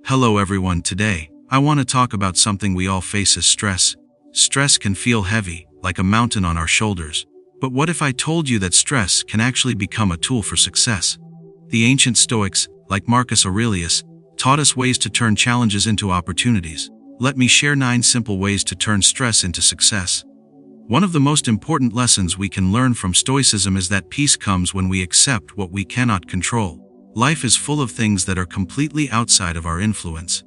Hello everyone, today, I want to talk about something we all face as stress. Stress can feel heavy, like a mountain on our shoulders. But what if I told you that stress can actually become a tool for success? The ancient Stoics, like Marcus Aurelius, taught us ways to turn challenges into opportunities. Let me share 9 simple ways to turn stress into success. One of the most important lessons we can learn from Stoicism is that peace comes when we accept what we cannot control. Life is full of things that are completely outside of our influence.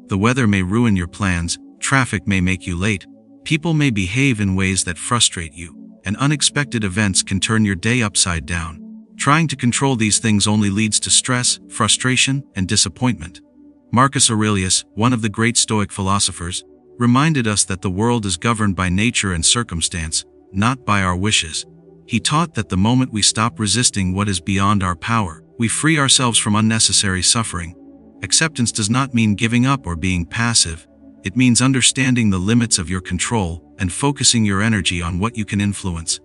The weather may ruin your plans, traffic may make you late, people may behave in ways that frustrate you, and unexpected events can turn your day upside down. Trying to control these things only leads to stress, frustration, and disappointment. Marcus Aurelius, one of the great Stoic philosophers, reminded us that the world is governed by nature and circumstance, not by our wishes. He taught that the moment we stop resisting what is beyond our power, we free ourselves from unnecessary suffering. Acceptance does not mean giving up or being passive. It means understanding the limits of your control and focusing your energy on what you can influence.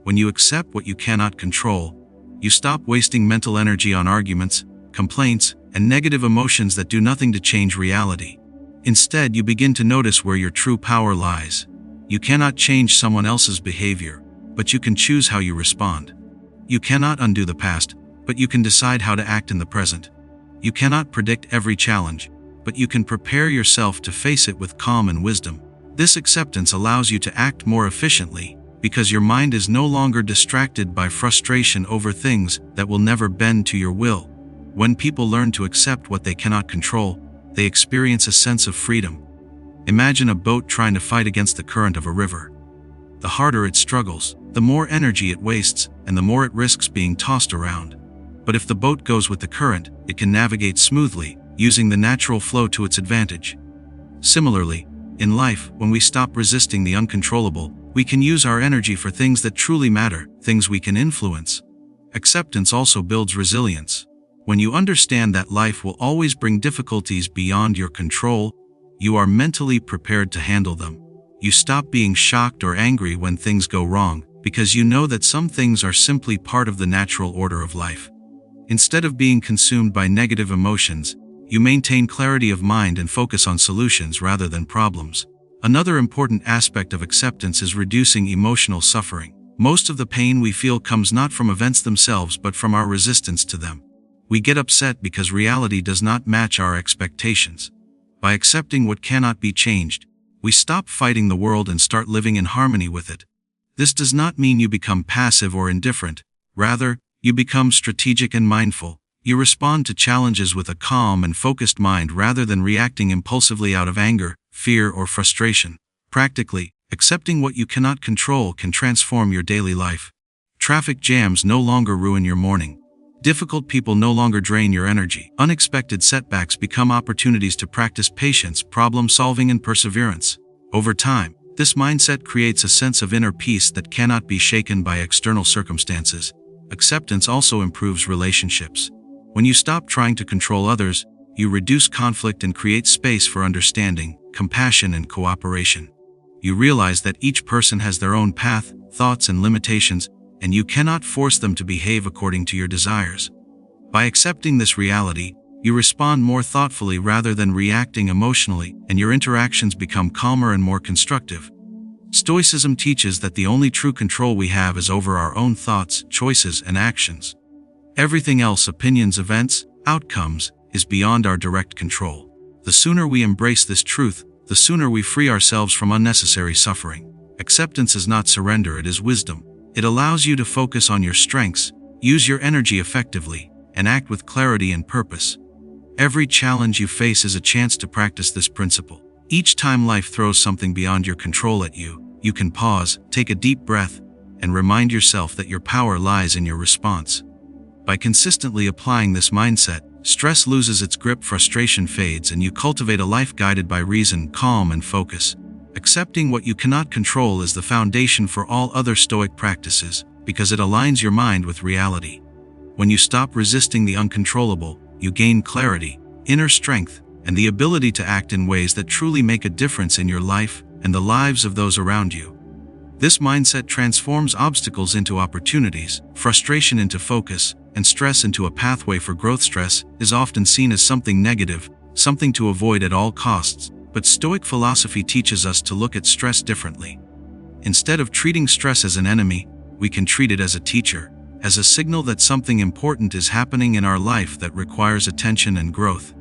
When you accept what you cannot control, you stop wasting mental energy on arguments, complaints, and negative emotions that do nothing to change reality. Instead, you begin to notice where your true power lies. You cannot change someone else's behavior, but you can choose how you respond. You cannot undo the past, but you can decide how to act in the present. You cannot predict every challenge, but you can prepare yourself to face it with calm and wisdom. This acceptance allows you to act more efficiently, because your mind is no longer distracted by frustration over things that will never bend to your will. When people learn to accept what they cannot control, they experience a sense of freedom. Imagine a boat trying to fight against the current of a river. The harder it struggles, the more energy it wastes, and the more it risks being tossed around. But if the boat goes with the current, it can navigate smoothly, using the natural flow to its advantage. Similarly, in life, when we stop resisting the uncontrollable, we can use our energy for things that truly matter, things we can influence. Acceptance also builds resilience. When you understand that life will always bring difficulties beyond your control, you are mentally prepared to handle them. You stop being shocked or angry when things go wrong, because you know that some things are simply part of the natural order of life. Instead of being consumed by negative emotions, you maintain clarity of mind and focus on solutions rather than problems. Another important aspect of acceptance is reducing emotional suffering. Most of the pain we feel comes not from events themselves but from our resistance to them. We get upset because reality does not match our expectations. By accepting what cannot be changed, we stop fighting the world and start living in harmony with it. This does not mean you become passive or indifferent. Rather, you become strategic and mindful. You respond to challenges with a calm and focused mind rather than reacting impulsively out of anger, fear, or frustration. Practically, accepting what you cannot control can transform your daily life. Traffic jams no longer ruin your morning. Difficult people no longer drain your energy. Unexpected setbacks become opportunities to practice patience, problem-solving, and perseverance. Over time, this mindset creates a sense of inner peace that cannot be shaken by external circumstances. Acceptance also improves relationships. When you stop trying to control others, you reduce conflict and create space for understanding, compassion, and cooperation. You realize that each person has their own path, thoughts, and limitations, and you cannot force them to behave according to your desires. By accepting this reality, you respond more thoughtfully rather than reacting emotionally, and your interactions become calmer and more constructive. Stoicism teaches that the only true control we have is over our own thoughts, choices, and actions. Everything else, opinions, events, outcomes, is beyond our direct control. The sooner we embrace this truth, the sooner we free ourselves from unnecessary suffering. Acceptance is not surrender, it is wisdom. It allows you to focus on your strengths, use your energy effectively, and act with clarity and purpose. Every challenge you face is a chance to practice this principle. Each time life throws something beyond your control at you, you can pause, take a deep breath, and remind yourself that your power lies in your response. By consistently applying this mindset, stress loses its grip, frustration fades, and you cultivate a life guided by reason, calm, and focus. Accepting what you cannot control is the foundation for all other Stoic practices, because it aligns your mind with reality. When you stop resisting the uncontrollable, you gain clarity, inner strength, and the ability to act in ways that truly make a difference in your life and the lives of those around you. This mindset transforms obstacles into opportunities, frustration into focus, and stress into a pathway for growth. Stress is often seen as something negative, something to avoid at all costs, but Stoic philosophy teaches us to look at stress differently. Instead of treating stress as an enemy, we can treat it as a teacher, as a signal that something important is happening in our life that requires attention and growth.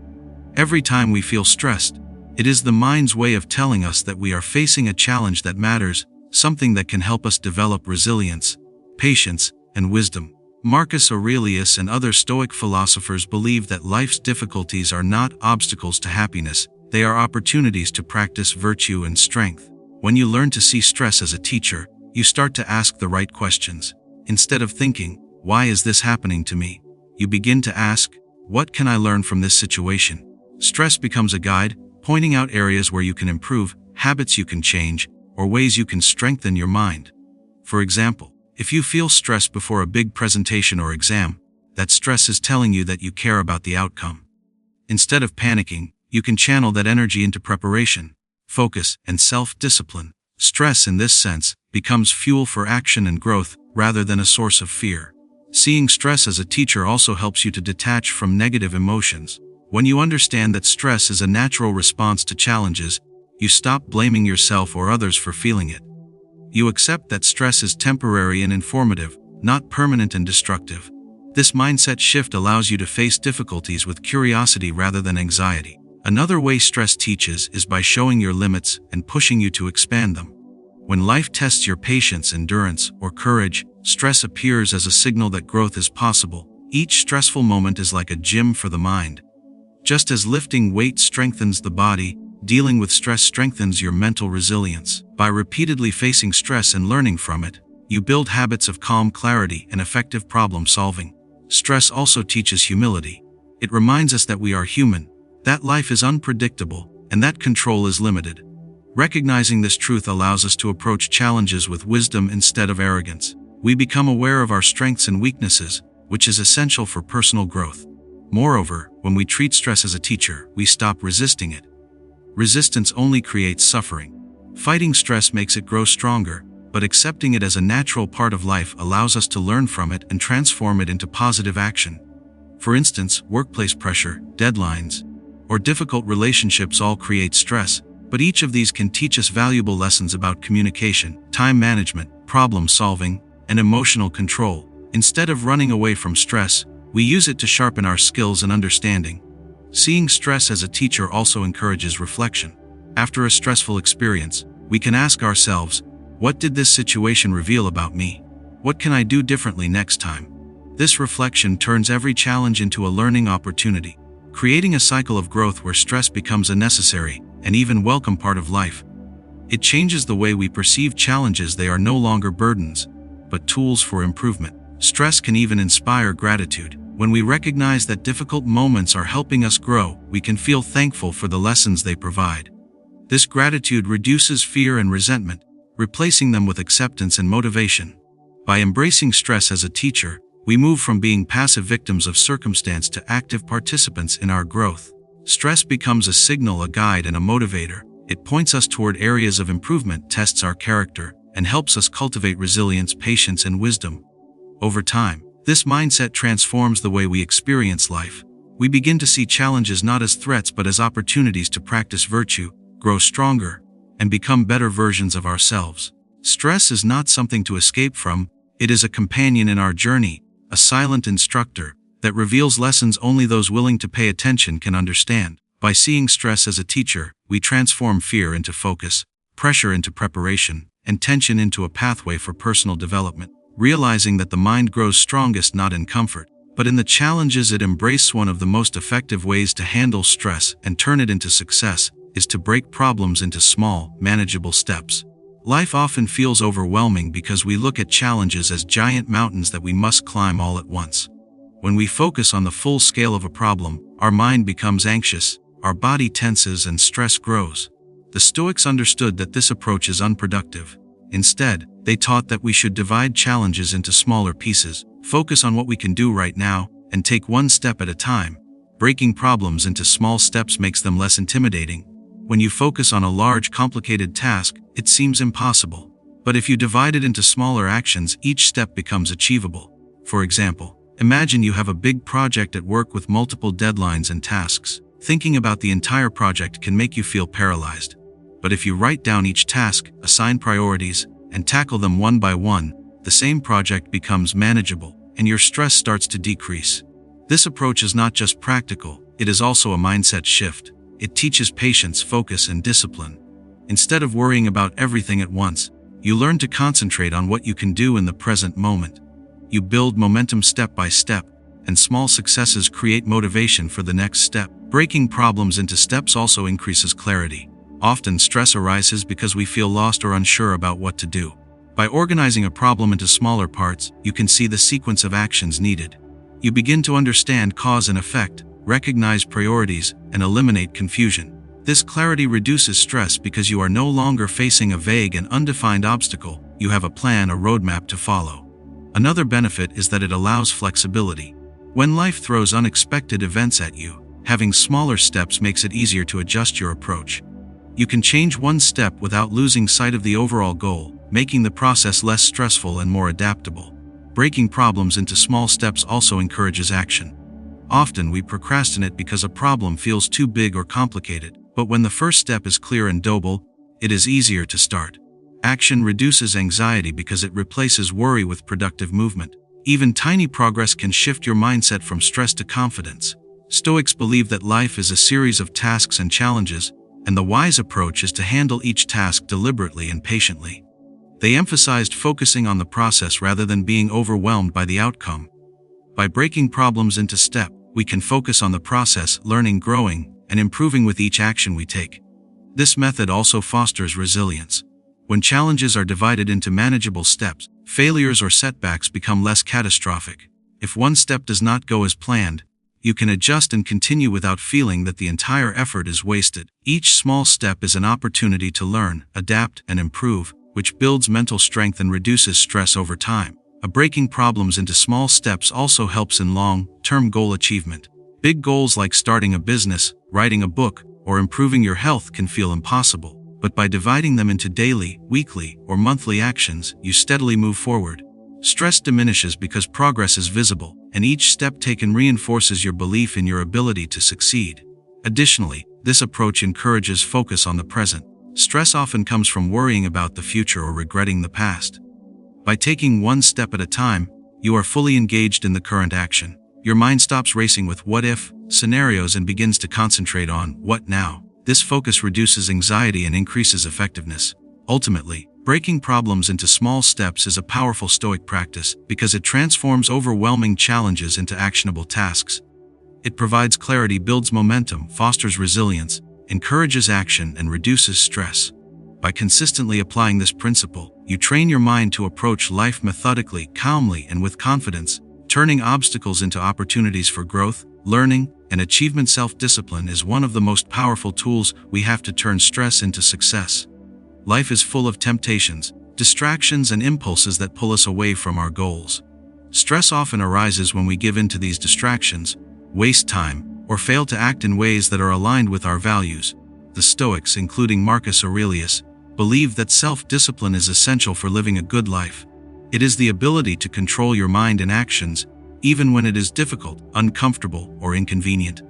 Every time we feel stressed, it is the mind's way of telling us that we are facing a challenge that matters, something that can help us develop resilience, patience, and wisdom. Marcus Aurelius and other Stoic philosophers believe that life's difficulties are not obstacles to happiness, they are opportunities to practice virtue and strength. When you learn to see stress as a teacher, you start to ask the right questions. Instead of thinking, "Why is this happening to me?" you begin to ask, "What can I learn from this situation?" Stress becomes a guide, pointing out areas where you can improve, habits you can change, or ways you can strengthen your mind. For example, if you feel stressed before a big presentation or exam, that stress is telling you that you care about the outcome. Instead of panicking, you can channel that energy into preparation, focus, and self-discipline. Stress, in this sense, becomes fuel for action and growth, rather than a source of fear. Seeing stress as a teacher also helps you to detach from negative emotions. When you understand that stress is a natural response to challenges, you stop blaming yourself or others for feeling it. You accept that stress is temporary and informative, not permanent and destructive. This mindset shift allows you to face difficulties with curiosity rather than anxiety. Another way stress teaches is by showing your limits and pushing you to expand them. When life tests your patience, endurance, or courage, stress appears as a signal that growth is possible. Each stressful moment is like a gym for the mind. Just as lifting weight strengthens the body, dealing with stress strengthens your mental resilience. By repeatedly facing stress and learning from it, you build habits of calm clarity and effective problem solving. Stress also teaches humility. It reminds us that we are human, that life is unpredictable, and that control is limited. Recognizing this truth allows us to approach challenges with wisdom instead of arrogance. We become aware of our strengths and weaknesses, which is essential for personal growth. Moreover, when we treat stress as a teacher, we stop resisting it. Resistance only creates suffering. Fighting stress makes it grow stronger, but accepting it as a natural part of life allows us to learn from it and transform it into positive action. For instance, workplace pressure, deadlines, or difficult relationships all create stress, but each of these can teach us valuable lessons about communication, time management, problem solving, and emotional control. Instead of running away from stress, we use it to sharpen our skills and understanding. Seeing stress as a teacher also encourages reflection. After a stressful experience, we can ask ourselves, what did this situation reveal about me? What can I do differently next time? This reflection turns every challenge into a learning opportunity, creating a cycle of growth where stress becomes a necessary and even welcome part of life. It changes the way we perceive challenges. They are no longer burdens, but tools for improvement. Stress can even inspire gratitude. When we recognize that difficult moments are helping us grow, we can feel thankful for the lessons they provide. This gratitude reduces fear and resentment, replacing them with acceptance and motivation. By embracing stress as a teacher, we move from being passive victims of circumstance to active participants in our growth. Stress becomes a signal, a guide, and a motivator. It points us toward areas of improvement, tests our character, and helps us cultivate resilience, patience, and wisdom. Over time, this mindset transforms the way we experience life. We begin to see challenges not as threats but as opportunities to practice virtue, grow stronger, and become better versions of ourselves. Stress is not something to escape from, it is a companion in our journey, a silent instructor that reveals lessons only those willing to pay attention can understand. By seeing stress as a teacher, we transform fear into focus, pressure into preparation, and tension into a pathway for personal development. Realizing that the mind grows strongest not in comfort, but in the challenges it embraces. One of the most effective ways to handle stress and turn it into success is to break problems into small, manageable steps. Life often feels overwhelming because we look at challenges as giant mountains that we must climb all at once. When we focus on the full scale of a problem, our mind becomes anxious, our body tenses, and stress grows. The Stoics understood that this approach is unproductive. Instead, they taught that we should divide challenges into smaller pieces, focus on what we can do right now, and take one step at a time. Breaking problems into small steps makes them less intimidating. When you focus on a large, complicated task, it seems impossible. But if you divide it into smaller actions, each step becomes achievable. For example, imagine you have a big project at work with multiple deadlines and tasks. Thinking about the entire project can make you feel paralyzed. But if you write down each task, assign priorities, and tackle them one by one, the same project becomes manageable, and your stress starts to decrease. This approach is not just practical, it is also a mindset shift. It teaches patience, focus, and discipline. Instead of worrying about everything at once, you learn to concentrate on what you can do in the present moment. You build momentum step by step, and small successes create motivation for the next step. Breaking problems into steps also increases clarity. Often stress arises because we feel lost or unsure about what to do. By organizing a problem into smaller parts, you can see the sequence of actions needed. You begin to understand cause and effect, recognize priorities, and eliminate confusion. This clarity reduces stress because you are no longer facing a vague and undefined obstacle. You have a plan, a roadmap to follow. Another benefit is that it allows flexibility. When life throws unexpected events at you, having smaller steps makes it easier to adjust your approach. You can change one step without losing sight of the overall goal, making the process less stressful and more adaptable. Breaking problems into small steps also encourages action. Often we procrastinate because a problem feels too big or complicated, but when the first step is clear and doable, it is easier to start. Action reduces anxiety because it replaces worry with productive movement. Even tiny progress can shift your mindset from stress to confidence. Stoics believe that life is a series of tasks and challenges, and the wise approach is to handle each task deliberately and patiently. They emphasized focusing on the process rather than being overwhelmed by the outcome. By breaking problems into steps, we can focus on the process, learning, growing, and improving with each action we take. This method also fosters resilience. When challenges are divided into manageable steps, failures or setbacks become less catastrophic. If one step does not go as planned, you can adjust and continue without feeling that the entire effort is wasted. Each small step is an opportunity to learn, adapt, and improve, which builds mental strength and reduces stress over time. Breaking problems into small steps also helps in long-term goal achievement. Big goals like starting a business, writing a book, or improving your health can feel impossible, but by dividing them into daily, weekly, or monthly actions, you steadily move forward. Stress diminishes because progress is visible, and each step taken reinforces your belief in your ability to succeed. Additionally, this approach encourages focus on the present. Stress often comes from worrying about the future or regretting the past. By taking one step at a time, you are fully engaged in the current action. Your mind stops racing with what-if scenarios and begins to concentrate on what now. This focus reduces anxiety and increases effectiveness. Ultimately, breaking problems into small steps is a powerful Stoic practice because it transforms overwhelming challenges into actionable tasks. It provides clarity, builds momentum, fosters resilience, encourages action, and reduces stress. By consistently applying this principle, you train your mind to approach life methodically, calmly, and with confidence, turning obstacles into opportunities for growth, learning, and achievement. Self-discipline is one of the most powerful tools we have to turn stress into success. Life is full of temptations, distractions, and impulses that pull us away from our goals. Stress often arises when we give in to these distractions, waste time, or fail to act in ways that are aligned with our values. The Stoics, including Marcus Aurelius, believe that self-discipline is essential for living a good life. It is the ability to control your mind and actions, even when it is difficult, uncomfortable, or inconvenient.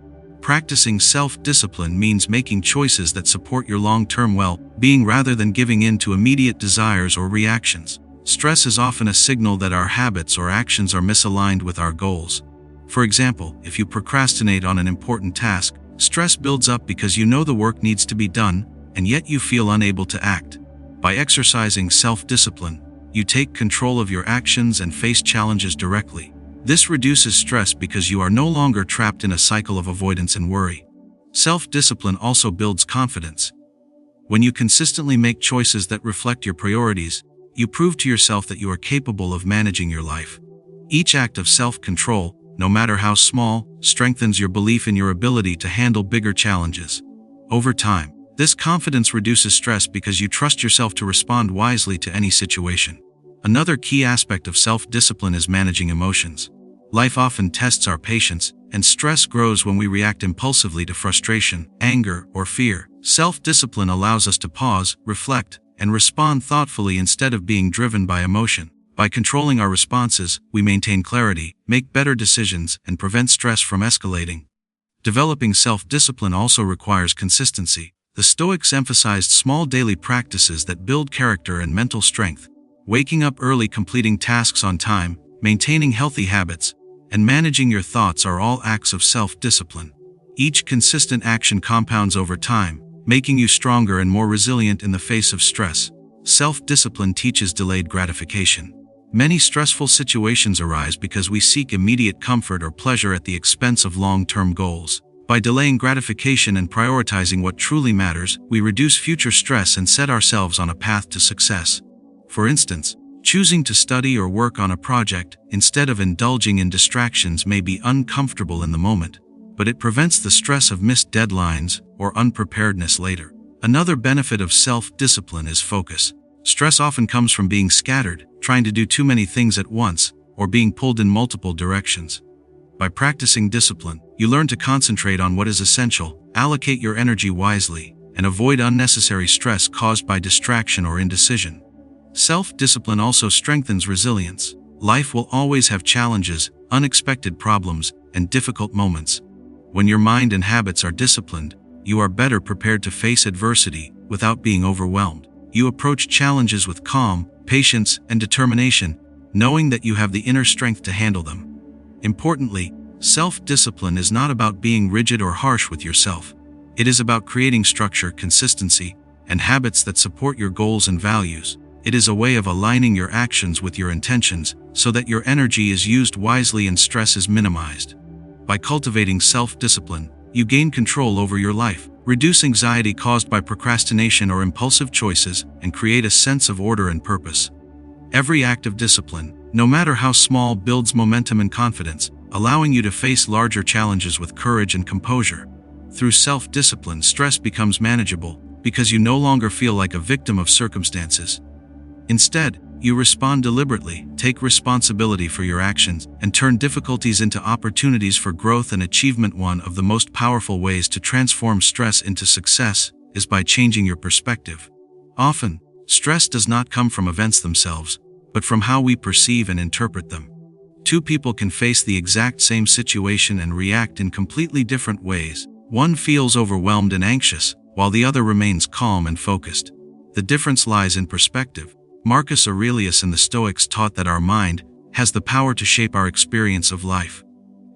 Practicing self-discipline means making choices that support your long-term well-being rather than giving in to immediate desires or reactions. Stress is often a signal that our habits or actions are misaligned with our goals. For example, if you procrastinate on an important task, stress builds up because you know the work needs to be done, and yet you feel unable to act. By exercising self-discipline, you take control of your actions and face challenges directly. This reduces stress because you are no longer trapped in a cycle of avoidance and worry. Self-discipline also builds confidence. When you consistently make choices that reflect your priorities, you prove to yourself that you are capable of managing your life. Each act of self-control, no matter how small, strengthens your belief in your ability to handle bigger challenges. Over time, this confidence reduces stress because you trust yourself to respond wisely to any situation. Another key aspect of self-discipline is managing emotions. Life often tests our patience, and stress grows when we react impulsively to frustration, anger, or fear. Self-discipline allows us to pause, reflect, and respond thoughtfully instead of being driven by emotion. By controlling our responses, we maintain clarity, make better decisions, and prevent stress from escalating. Developing self-discipline also requires consistency. The Stoics emphasized small daily practices that build character and mental strength. Waking up early, completing tasks on time, maintaining healthy habits, and managing your thoughts are all acts of self-discipline. Each consistent action compounds over time, making you stronger and more resilient in the face of stress. Self-discipline teaches delayed gratification. Many stressful situations arise because we seek immediate comfort or pleasure at the expense of long-term goals. By delaying gratification and prioritizing what truly matters, we reduce future stress and set ourselves on a path to success. For instance, choosing to study or work on a project instead of indulging in distractions may be uncomfortable in the moment, but it prevents the stress of missed deadlines or unpreparedness later. Another benefit of self-discipline is focus. Stress often comes from being scattered, trying to do too many things at once, or being pulled in multiple directions. By practicing discipline, you learn to concentrate on what is essential, allocate your energy wisely, and avoid unnecessary stress caused by distraction or indecision. Self-discipline also strengthens resilience. Life will always have challenges, unexpected problems, and difficult moments. When your mind and habits are disciplined, you are better prepared to face adversity without being overwhelmed. You approach challenges with calm, patience, and determination, knowing that you have the inner strength to handle them. Importantly, self-discipline is not about being rigid or harsh with yourself. It is about creating structure, consistency, and habits that support your goals and values. It is a way of aligning your actions with your intentions so that your energy is used wisely and stress is minimized. By cultivating self-discipline, you gain control over your life, reduce anxiety caused by procrastination or impulsive choices, and create a sense of order and purpose. Every act of discipline, no matter how small, builds momentum and confidence, allowing you to face larger challenges with courage and composure. Through self-discipline, stress becomes manageable because you no longer feel like a victim of circumstances. Instead, you respond deliberately, take responsibility for your actions, and turn difficulties into opportunities for growth and achievement. One of the most powerful ways to transform stress into success is by changing your perspective. Often, stress does not come from events themselves, but from how we perceive and interpret them. Two people can face the exact same situation and react in completely different ways. One feels overwhelmed and anxious, while the other remains calm and focused. The difference lies in perspective. Marcus Aurelius and the Stoics taught that our mind has the power to shape our experience of life.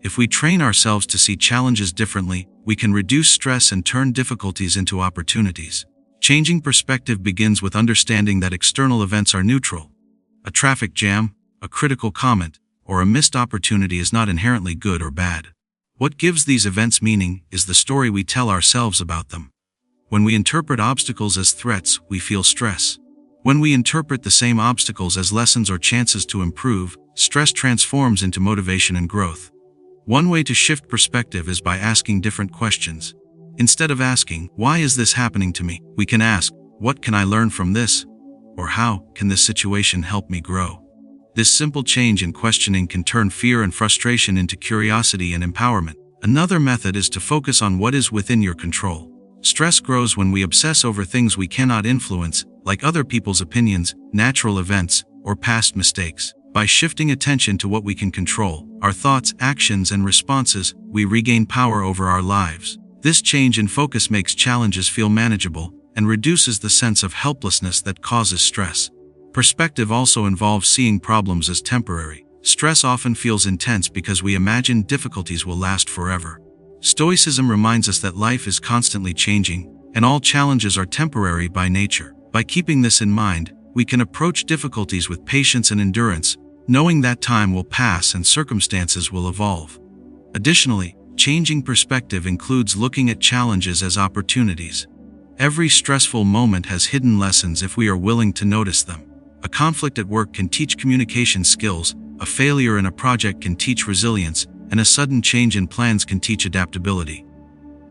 If we train ourselves to see challenges differently, we can reduce stress and turn difficulties into opportunities. Changing perspective begins with understanding that external events are neutral. A traffic jam, a critical comment, or a missed opportunity is not inherently good or bad. What gives these events meaning is the story we tell ourselves about them. When we interpret obstacles as threats, we feel stress. When we interpret the same obstacles as lessons or chances to improve, stress transforms into motivation and growth. One way to shift perspective is by asking different questions. Instead of asking, "Why is this happening to me?" we can ask, "What can I learn from this?" Or "How can this situation help me grow?" This simple change in questioning can turn fear and frustration into curiosity and empowerment. Another method is to focus on what is within your control. Stress grows when we obsess over things we cannot influence, like other people's opinions, natural events, or past mistakes. By shifting attention to what we can control, our thoughts, actions, and responses, we regain power over our lives. This change in focus makes challenges feel manageable and reduces the sense of helplessness that causes stress. Perspective also involves seeing problems as temporary. Stress often feels intense because we imagine difficulties will last forever. Stoicism reminds us that life is constantly changing, and all challenges are temporary by nature. By keeping this in mind, we can approach difficulties with patience and endurance, knowing that time will pass and circumstances will evolve. Additionally, changing perspective includes looking at challenges as opportunities. Every stressful moment has hidden lessons if we are willing to notice them. A conflict at work can teach communication skills, a failure in a project can teach resilience, and a sudden change in plans can teach adaptability.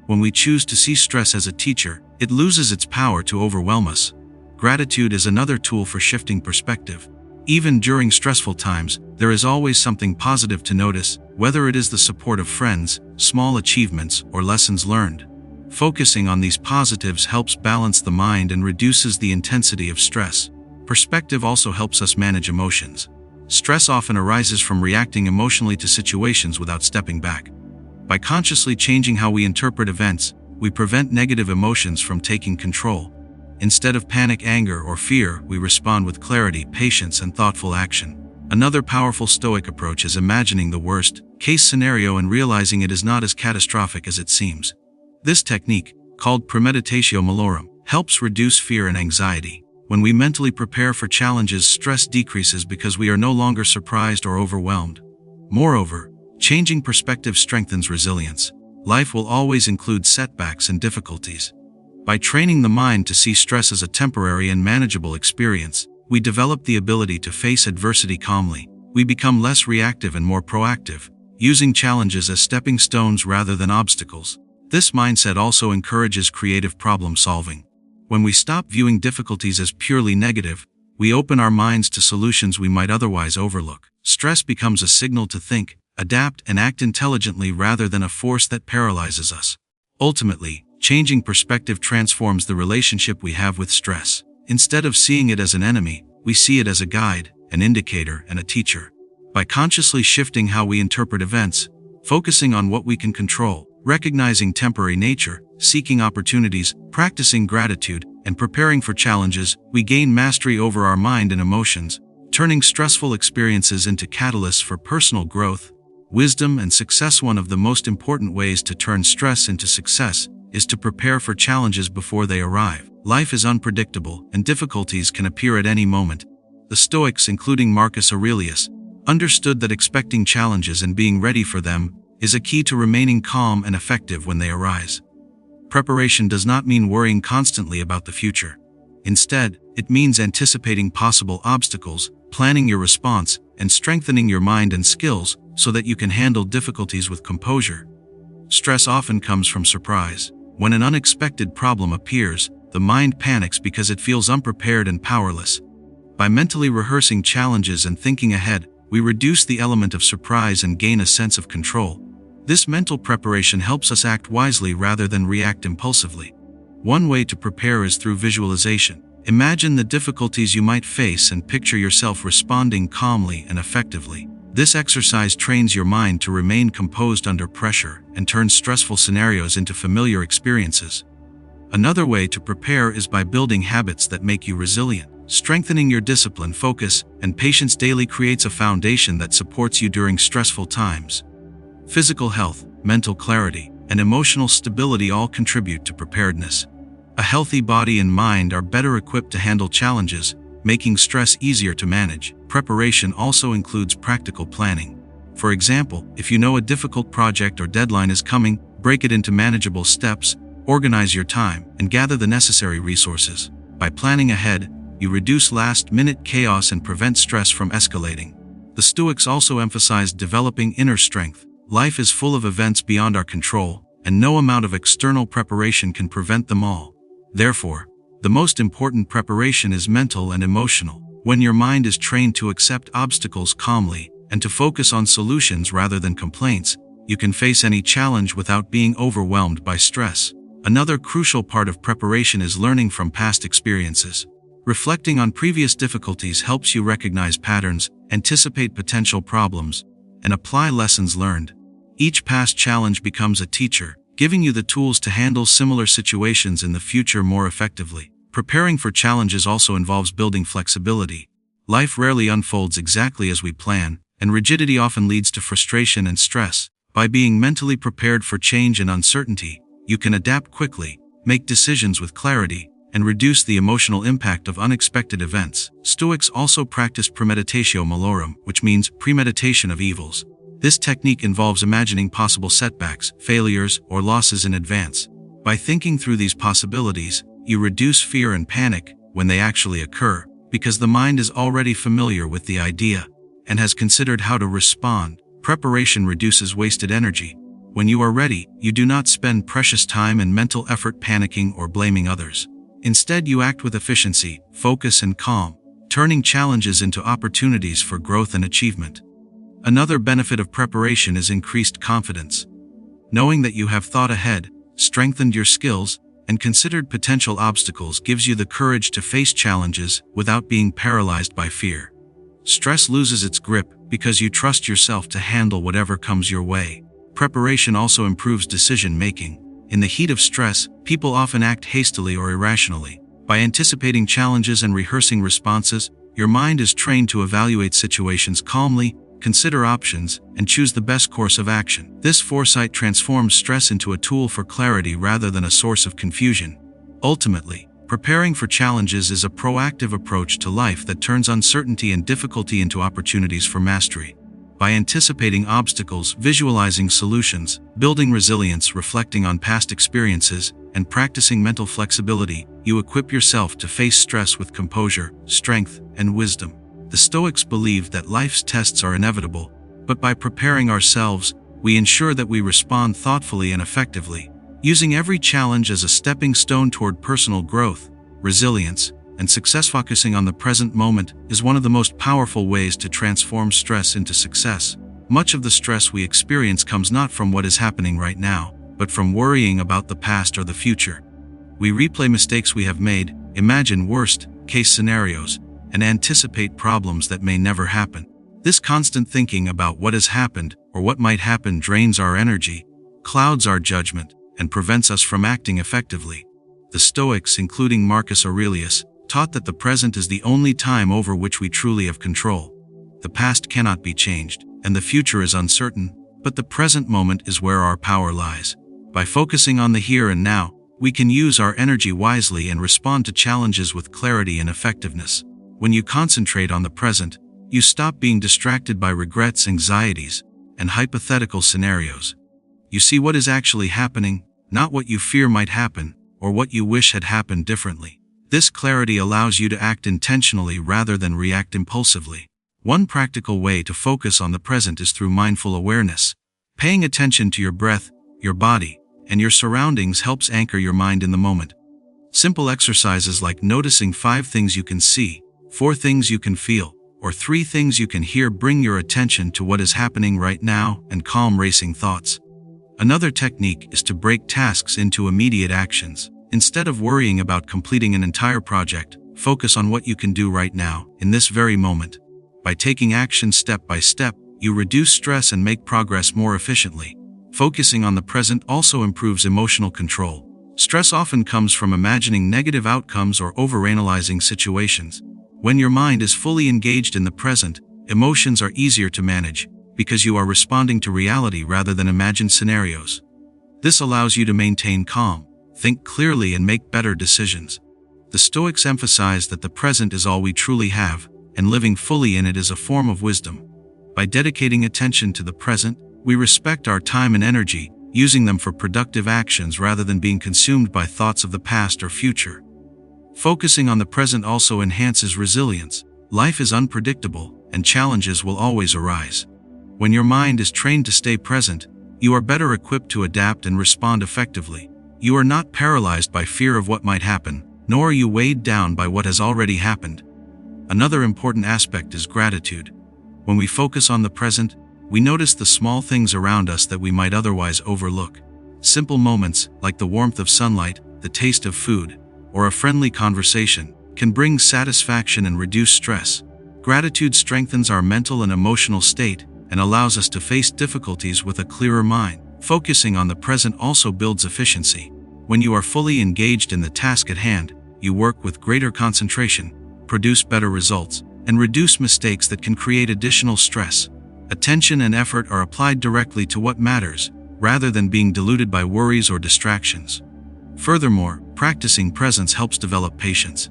When we choose to see stress as a teacher, it loses its power to overwhelm us. Gratitude is another tool for shifting perspective. Even during stressful times, there is always something positive to notice, whether it is the support of friends, small achievements, or lessons learned. Focusing on these positives helps balance the mind and reduces the intensity of stress. Perspective also helps us manage emotions. Stress often arises from reacting emotionally to situations without stepping back. By consciously changing how we interpret events, we prevent negative emotions from taking control. Instead of panic, anger, or fear, we respond with clarity, patience, and thoughtful action. Another powerful Stoic approach is imagining the worst-case scenario and realizing it is not as catastrophic as it seems. This technique, called premeditatio malorum, helps reduce fear and anxiety. When we mentally prepare for challenges, stress decreases because we are no longer surprised or overwhelmed. Moreover, changing perspective strengthens resilience. Life will always include setbacks and difficulties. By training the mind to see stress as a temporary and manageable experience, we develop the ability to face adversity calmly. We become less reactive and more proactive, using challenges as stepping stones rather than obstacles. This mindset also encourages creative problem solving. When we stop viewing difficulties as purely negative, we open our minds to solutions we might otherwise overlook. Stress becomes a signal to think, adapt, and act intelligently rather than a force that paralyzes us. Ultimately, changing perspective transforms the relationship we have with stress. Instead of seeing it as an enemy, we see it as a guide, an indicator, and a teacher. By consciously shifting how we interpret events, focusing on what we can control, recognizing temporary nature, seeking opportunities, practicing gratitude, and preparing for challenges, we gain mastery over our mind and emotions, turning stressful experiences into catalysts for personal growth, wisdom, and success. One of the most important ways to turn stress into success is to prepare for challenges before they arrive. Life is unpredictable, and difficulties can appear at any moment. The Stoics, including Marcus Aurelius, understood that expecting challenges and being ready for them is a key to remaining calm and effective when they arise. Preparation does not mean worrying constantly about the future. Instead, it means anticipating possible obstacles, planning your response, and strengthening your mind and skills so that you can handle difficulties with composure. Stress often comes from surprise. When an unexpected problem appears, the mind panics because it feels unprepared and powerless. By mentally rehearsing challenges and thinking ahead, we reduce the element of surprise and gain a sense of control. This mental preparation helps us act wisely rather than react impulsively. One way to prepare is through visualization. Imagine the difficulties you might face and picture yourself responding calmly and effectively. This exercise trains your mind to remain composed under pressure and turns stressful scenarios into familiar experiences. Another way to prepare is by building habits that make you resilient. Strengthening your discipline, focus, and patience daily creates a foundation that supports you during stressful times. Physical health, mental clarity, and emotional stability all contribute to preparedness. A healthy body and mind are better equipped to handle challenges, making stress easier to manage. Preparation also includes practical planning. For example, if you know a difficult project or deadline is coming, break it into manageable steps, organize your time, and gather the necessary resources. By planning ahead, you reduce last-minute chaos and prevent stress from escalating. The Stoics also emphasized developing inner strength. Life is full of events beyond our control, and no amount of external preparation can prevent them all. Therefore, the most important preparation is mental and emotional. When your mind is trained to accept obstacles calmly and to focus on solutions rather than complaints, you can face any challenge without being overwhelmed by stress. Another crucial part of preparation is learning from past experiences. Reflecting on previous difficulties helps you recognize patterns, anticipate potential problems, and apply lessons learned. Each past challenge becomes a teacher, giving you the tools to handle similar situations in the future more effectively. Preparing for challenges also involves building flexibility. Life rarely unfolds exactly as we plan, and rigidity often leads to frustration and stress. By being mentally prepared for change and uncertainty, you can adapt quickly, make decisions with clarity, and reduce the emotional impact of unexpected events. Stoics also practiced premeditatio malorum, which means premeditation of evils. This technique involves imagining possible setbacks, failures, or losses in advance. By thinking through these possibilities, you reduce fear and panic when they actually occur, because the mind is already familiar with the idea and has considered how to respond. Preparation reduces wasted energy. When you are ready, you do not spend precious time and mental effort panicking or blaming others. Instead, you act with efficiency, focus, and calm, turning challenges into opportunities for growth and achievement. Another benefit of preparation is increased confidence. Knowing that you have thought ahead, strengthened your skills, and considered potential obstacles gives you the courage to face challenges without being paralyzed by fear. Stress loses its grip because you trust yourself to handle whatever comes your way. Preparation also improves decision-making. In the heat of stress, people often act hastily or irrationally. By anticipating challenges and rehearsing responses, your mind is trained to evaluate situations calmly, consider options, and choose the best course of action. This foresight transforms stress into a tool for clarity rather than a source of confusion. Ultimately, preparing for challenges is a proactive approach to life that turns uncertainty and difficulty into opportunities for mastery. By anticipating obstacles, visualizing solutions, building resilience, reflecting on past experiences, and practicing mental flexibility, you equip yourself to face stress with composure, strength, and wisdom. The Stoics believed that life's tests are inevitable, but by preparing ourselves, we ensure that we respond thoughtfully and effectively, using every challenge as a stepping stone toward personal growth, resilience, and success. Focusing on the present moment is one of the most powerful ways to transform stress into success. Much of the stress we experience comes not from what is happening right now, but from worrying about the past or the future. We replay mistakes we have made, imagine worst-case scenarios, and anticipate problems that may never happen. This constant thinking about what has happened or what might happen drains our energy, clouds our judgment, and prevents us from acting effectively. The Stoics, including Marcus Aurelius, taught that the present is the only time over which we truly have control. The past cannot be changed, and the future is uncertain, but the present moment is where our power lies. By focusing on the here and now, we can use our energy wisely and respond to challenges with clarity and effectiveness. When you concentrate on the present, you stop being distracted by regrets, anxieties, and hypothetical scenarios. You see what is actually happening, not what you fear might happen, or what you wish had happened differently. This clarity allows you to act intentionally rather than react impulsively. One practical way to focus on the present is through mindful awareness. Paying attention to your breath, your body, and your surroundings helps anchor your mind in the moment. Simple exercises like noticing 5 things you can see, 4 things you can feel, or 3 things you can hear bring your attention to what is happening right now and calm racing thoughts. Another technique is to break tasks into immediate actions. Instead of worrying about completing an entire project, focus on what you can do right now, in this very moment. By taking action step by step, you reduce stress and make progress more efficiently. Focusing on the present also improves emotional control. Stress often comes from imagining negative outcomes or overanalyzing situations. When your mind is fully engaged in the present, emotions are easier to manage, because you are responding to reality rather than imagined scenarios. This allows you to maintain calm, think clearly, and make better decisions. The Stoics emphasize that the present is all we truly have, and living fully in it is a form of wisdom. By dedicating attention to the present, we respect our time and energy, using them for productive actions rather than being consumed by thoughts of the past or future. Focusing on the present also enhances resilience. Life is unpredictable, and challenges will always arise. When your mind is trained to stay present, you are better equipped to adapt and respond effectively. You are not paralyzed by fear of what might happen, nor are you weighed down by what has already happened. Another important aspect is gratitude. When we focus on the present, we notice the small things around us that we might otherwise overlook. Simple moments, like the warmth of sunlight, the taste of food, or a friendly conversation, can bring satisfaction and reduce stress. Gratitude strengthens our mental and emotional state and allows us to face difficulties with a clearer mind. Focusing on the present also builds efficiency. When you are fully engaged in the task at hand, you work with greater concentration, produce better results, and reduce mistakes that can create additional stress. Attention and effort are applied directly to what matters, rather than being diluted by worries or distractions. Furthermore, practicing presence helps develop patience.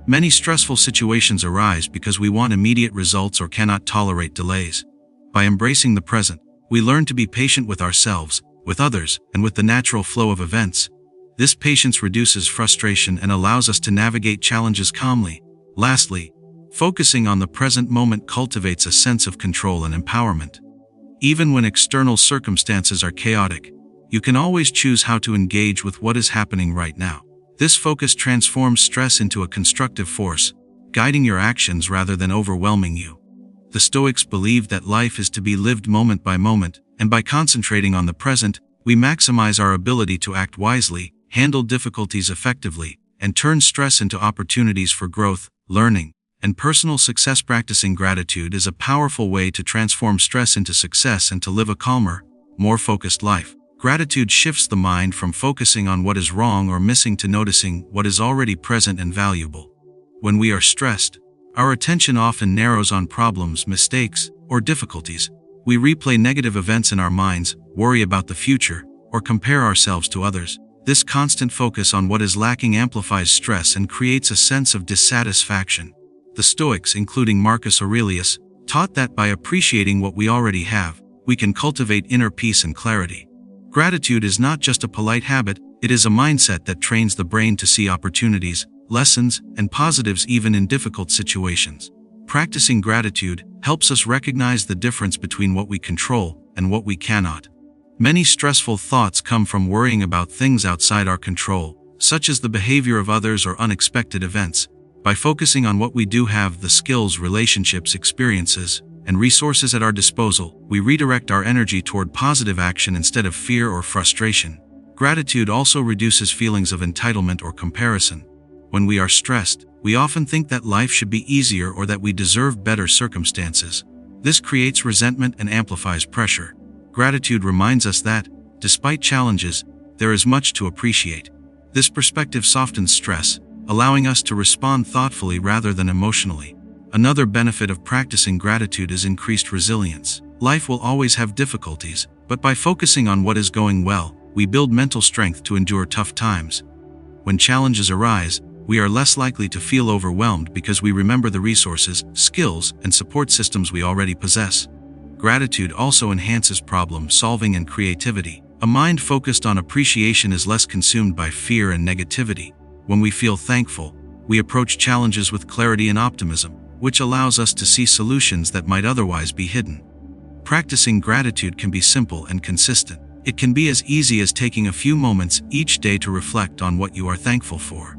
Many stressful situations arise because we want immediate results or cannot tolerate delays. By embracing the present, we learn to be patient with ourselves, with others, and with the natural flow of events. This patience reduces frustration and allows us to navigate challenges calmly. Lastly, focusing on the present moment cultivates a sense of control and empowerment. Even when external circumstances are chaotic, you can always choose how to engage with what is happening right now. This focus transforms stress into a constructive force, guiding your actions rather than overwhelming you. The Stoics believed that life is to be lived moment by moment, and by concentrating on the present, we maximize our ability to act wisely, handle difficulties effectively, and turn stress into opportunities for growth, learning, and personal success. Practicing gratitude is a powerful way to transform stress into success and to live a calmer, more focused life. Gratitude shifts the mind from focusing on what is wrong or missing to noticing what is already present and valuable. When we are stressed, our attention often narrows on problems, mistakes, or difficulties. We replay negative events in our minds, worry about the future, or compare ourselves to others. This constant focus on what is lacking amplifies stress and creates a sense of dissatisfaction. The Stoics, including Marcus Aurelius, taught that by appreciating what we already have, we can cultivate inner peace and clarity. Gratitude is not just a polite habit, it is a mindset that trains the brain to see opportunities, lessons, and positives even in difficult situations. Practicing gratitude helps us recognize the difference between what we control and what we cannot. Many stressful thoughts come from worrying about things outside our control, such as the behavior of others or unexpected events. By focusing on what we do have, the skills, relationships, experiences, and resources at our disposal, we redirect our energy toward positive action instead of fear or frustration. Gratitude also reduces feelings of entitlement or comparison. When we are stressed, we often think that life should be easier or that we deserve better circumstances. This creates resentment and amplifies pressure. Gratitude reminds us that, despite challenges, there is much to appreciate. This perspective softens stress, allowing us to respond thoughtfully rather than emotionally. Another benefit of practicing gratitude is increased resilience. Life will always have difficulties, but by focusing on what is going well, we build mental strength to endure tough times. When challenges arise, we are less likely to feel overwhelmed because we remember the resources, skills, and support systems we already possess. Gratitude also enhances problem solving and creativity. A mind focused on appreciation is less consumed by fear and negativity. When we feel thankful, we approach challenges with clarity and optimism, which allows us to see solutions that might otherwise be hidden. Practicing gratitude can be simple and consistent. It can be as easy as taking a few moments each day to reflect on what you are thankful for.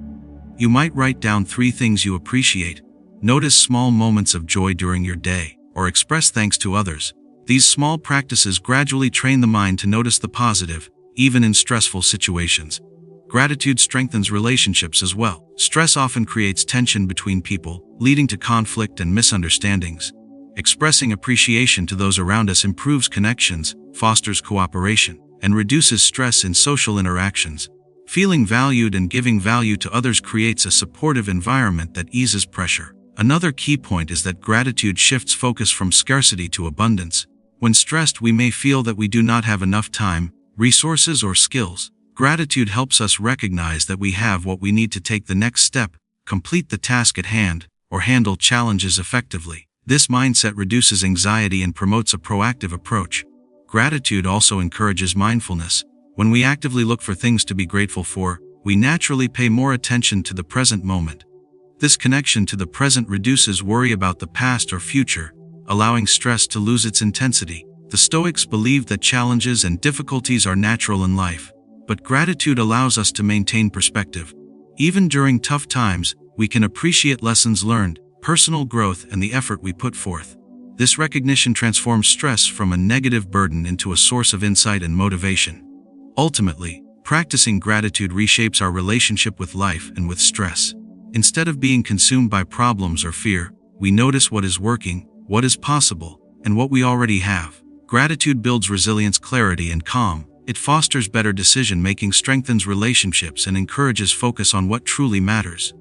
You might write down 3 things you appreciate, notice small moments of joy during your day, or express thanks to others. These small practices gradually train the mind to notice the positive, even in stressful situations. Gratitude strengthens relationships as well. Stress often creates tension between people, leading to conflict and misunderstandings. Expressing appreciation to those around us improves connections, fosters cooperation, and reduces stress in social interactions. Feeling valued and giving value to others creates a supportive environment that eases pressure. Another key point is that gratitude shifts focus from scarcity to abundance. When stressed, we may feel that we do not have enough time, resources, or skills. Gratitude helps us recognize that we have what we need to take the next step, complete the task at hand, or handle challenges effectively. This mindset reduces anxiety and promotes a proactive approach. Gratitude also encourages mindfulness. When we actively look for things to be grateful for, we naturally pay more attention to the present moment. This connection to the present reduces worry about the past or future, allowing stress to lose its intensity. The Stoics believed that challenges and difficulties are natural in life, but gratitude allows us to maintain perspective. Even during tough times, we can appreciate lessons learned, personal growth, and the effort we put forth. This recognition transforms stress from a negative burden into a source of insight and motivation. Ultimately, practicing gratitude reshapes our relationship with life and with stress. Instead of being consumed by problems or fear, we notice what is working, what is possible, and what we already have. Gratitude builds resilience, clarity, and calm. It fosters better decision-making, strengthens relationships, and encourages focus on what truly matters.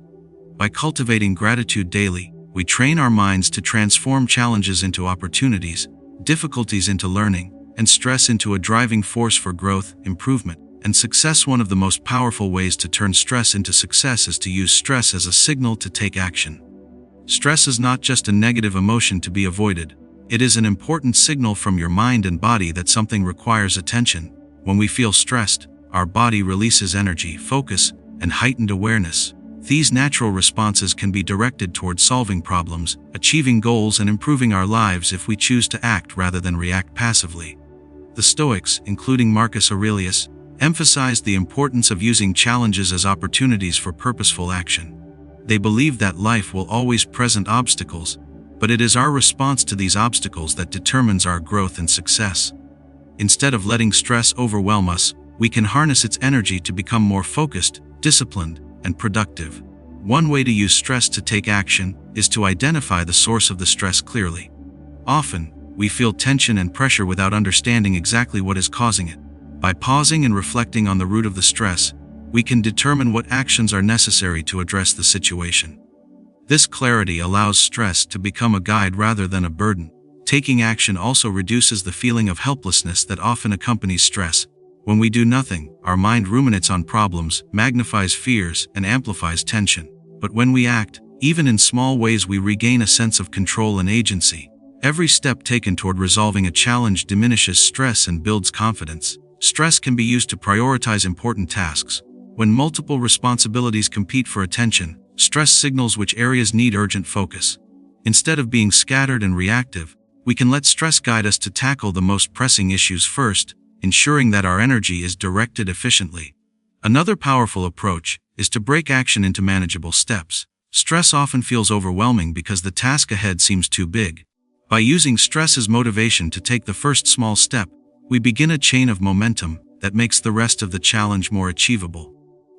By cultivating gratitude daily, we train our minds to transform challenges into opportunities, difficulties into learning, and stress into a driving force for growth, improvement, and success. One of the most powerful ways to turn stress into success is to use stress as a signal to take action. Stress is not just a negative emotion to be avoided. It is an important signal from your mind and body that something requires attention. When we feel stressed, our body releases energy, focus, and heightened awareness. These natural responses can be directed toward solving problems, achieving goals, and improving our lives if we choose to act rather than react passively. The Stoics, including Marcus Aurelius, emphasized the importance of using challenges as opportunities for purposeful action. They believe that life will always present obstacles, but it is our response to these obstacles that determines our growth and success. Instead of letting stress overwhelm us, we can harness its energy to become more focused, disciplined, and productive. One way to use stress to take action is to identify the source of the stress clearly. Often, we feel tension and pressure without understanding exactly what is causing it. By pausing and reflecting on the root of the stress, we can determine what actions are necessary to address the situation. This clarity allows stress to become a guide rather than a burden. Taking action also reduces the feeling of helplessness that often accompanies stress. When we do nothing, our mind ruminates on problems, magnifies fears, and amplifies tension. But when we act, even in small ways, we regain a sense of control and agency. Every step taken toward resolving a challenge diminishes stress and builds confidence. Stress can be used to prioritize important tasks. When multiple responsibilities compete for attention, stress signals which areas need urgent focus. Instead of being scattered and reactive, we can let stress guide us to tackle the most pressing issues first, ensuring that our energy is directed efficiently. Another powerful approach is to break action into manageable steps. Stress often feels overwhelming because the task ahead seems too big. By using stress as motivation to take the first small step, we begin a chain of momentum that makes the rest of the challenge more achievable.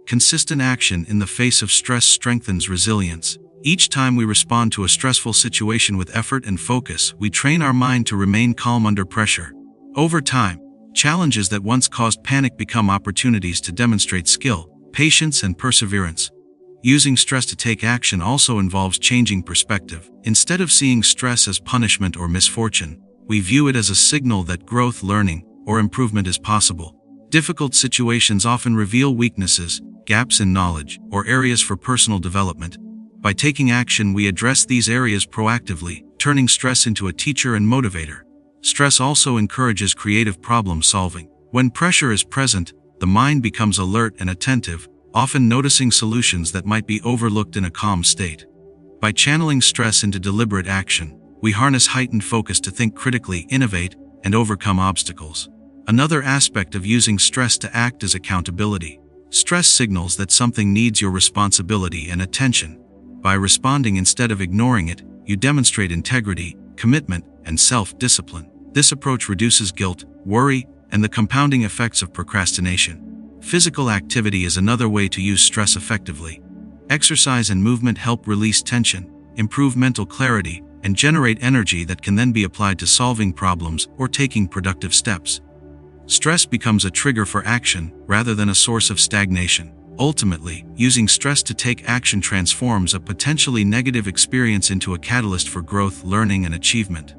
Consistent action in the face of stress strengthens resilience. Each time we respond to a stressful situation with effort and focus, we train our mind to remain calm under pressure. Over time, challenges that once caused panic become opportunities to demonstrate skill, patience, and perseverance. Using stress to take action also involves changing perspective. Instead of seeing stress as punishment or misfortune, we view it as a signal that growth, learning, or improvement is possible. Difficult situations often reveal weaknesses, gaps in knowledge, or areas for personal development. By taking action, we address these areas proactively, turning stress into a teacher and motivator. Stress also encourages creative problem solving. When pressure is present, the mind becomes alert and attentive, often noticing solutions that might be overlooked in a calm state. By channeling stress into deliberate action, we harness heightened focus to think critically, innovate, and overcome obstacles. Another aspect of using stress to act is accountability. Stress signals that something needs your responsibility and attention. By responding instead of ignoring it, you demonstrate integrity, commitment, and self-discipline. This approach reduces guilt, worry, and the compounding effects of procrastination. Physical activity is another way to use stress effectively. Exercise and movement help release tension, improve mental clarity, and generate energy that can then be applied to solving problems or taking productive steps. Stress becomes a trigger for action rather than a source of stagnation. Ultimately, using stress to take action transforms a potentially negative experience into a catalyst for growth, learning, and achievement.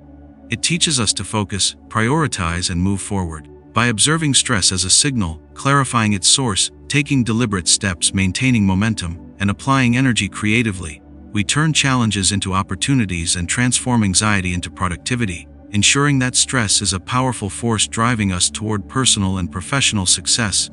It teaches us to focus, prioritize, and move forward. By observing stress as a signal, clarifying its source, taking deliberate steps, maintaining momentum, and applying energy creatively, we turn challenges into opportunities and transform anxiety into productivity, ensuring that stress is a powerful force driving us toward personal and professional success.